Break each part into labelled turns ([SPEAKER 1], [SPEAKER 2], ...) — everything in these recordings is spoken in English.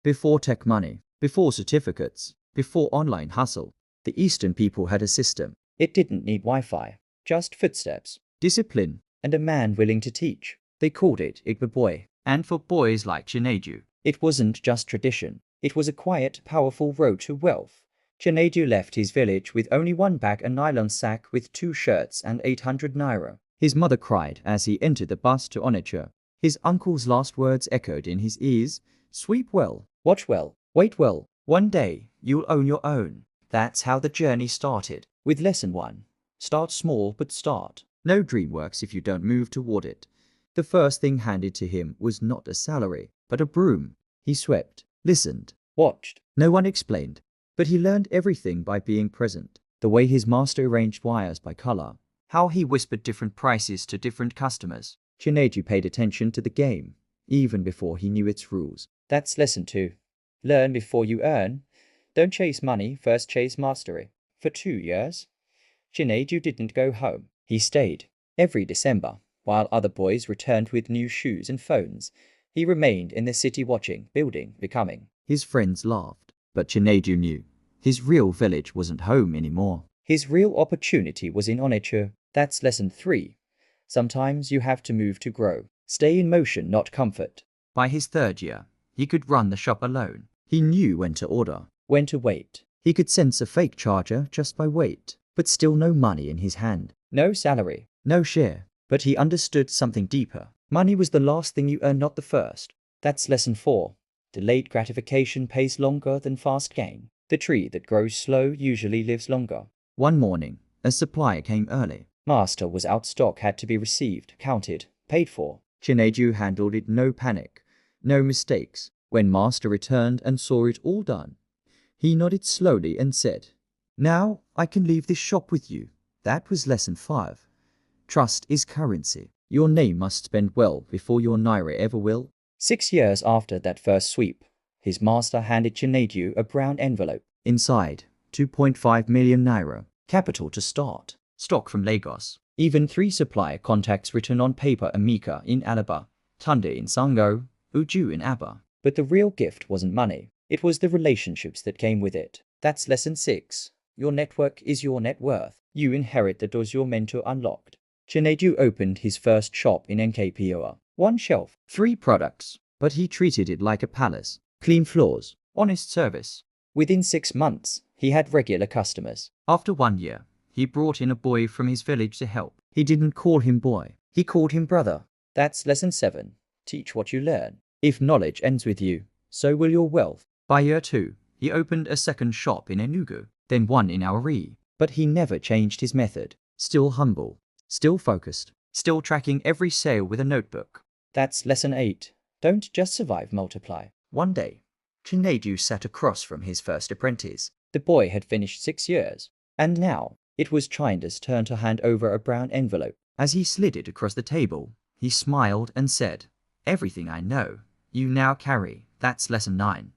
[SPEAKER 1] Before tech money, before certificates, before online hustle, the Eastern people had a system. It didn't need Wi-Fi, just footsteps, discipline, and a man willing to teach. They called it Igba Boi. And for boys like Chinedu, it wasn't just tradition. It was a quiet, powerful road to wealth. Chinedu left his village with only one bag, a nylon sack with 2 shirts and 800 naira. His mother cried as he entered the bus to Onitsha. His uncle's last words echoed in his ears: "Sweep well, watch well, wait well. One day, you'll own your own." That's how the journey started. With lesson 1. Start small, but start. No dream works if you don't move toward it. The first thing handed to him was not a salary, but a broom. He swept, listened, watched. No one explained, but he learned everything by being present. The way his master arranged wires by color, how he whispered different prices to different customers. Chinedu paid attention to the game, even before he knew its rules. That's lesson 2. Learn before you earn. Don't chase money, first chase mastery. For 2 years, Chinedu didn't go home. He stayed. Every December, while other boys returned with new shoes and phones, he remained in the city watching, building, becoming. His friends laughed, but Chinedu knew his real village wasn't home anymore. His real opportunity was in Onitsha. That's lesson 3. Sometimes you have to move to grow. Stay in motion, not comfort. By his 3rd year, he could run the shop alone. He knew when to order, when to wait. He could sense a fake charger just by weight, but still no money in his hand. No salary, no share. But he understood something deeper. Money was the last thing you earned, not the first. That's lesson 4. Delayed gratification pays longer than fast gain. The tree that grows slow usually lives longer. One morning, a supplier came early. Master was out, stock had to be received, counted, paid for. Chinedu handled it, no panic, no mistakes. When master returned and saw it all done, he nodded slowly and said, "Now I can leave this shop with you." That was lesson 5. Trust is currency. Your name must spend well before your naira ever will. 6 years after that first sweep, his master handed Chinedu a brown envelope. Inside, 2.5 million naira. Capital to start. Stock from Lagos. Even 3 supplier contacts written on paper: Amika in Alaba, Tunde in Sango, Uju in Aba. But the real gift wasn't money. It was the relationships that came with it. That's lesson 6. Your network is your net worth. You inherit the doors your mentor unlocked. Chinedu opened his first shop in Nkpoa. 1 shelf, 3 products. But he treated it like a palace. Clean floors, honest service. Within 6 months, he had regular customers. After 1 year, he brought in a boy from his village to help. He didn't call him boy. He called him brother. That's lesson 7. Teach what you learn. If knowledge ends with you, so will your wealth. By year 2, he opened a 2nd shop in Enugu, then 1 in Auri. But he never changed his method. Still humble, still focused, still tracking every sale with a notebook. That's lesson 8. Don't just survive, multiply. One day, Chinedu sat across from his first apprentice. The boy had finished 6 years, and now it was Chinda's turn to hand over a brown envelope. As he slid it across the table, he smiled and said, "Everything I know, you now carry." That's lesson 9.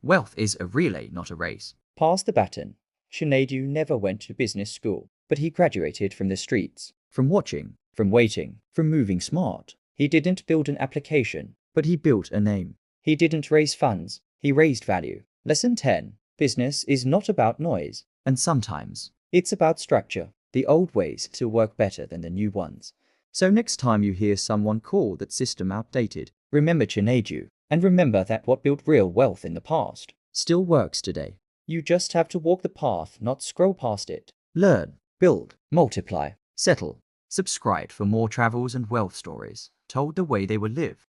[SPEAKER 1] Wealth is a relay, not a race. Pass the baton. Chinedu never went to business school, but he graduated from the streets, from watching, from waiting, from moving smart. He didn't build an application, but he built a name. He didn't raise funds, he raised value. Lesson 10. Business is not about noise, and sometimes it's about structure. The old ways still work better than the new ones. So next time you hear someone call that system outdated, remember Chinedu, and remember that what built real wealth in the past still works today. You just have to walk the path, not scroll past it. Learn, build, multiply, settle. Subscribe for more travels and wealth stories told the way they were lived.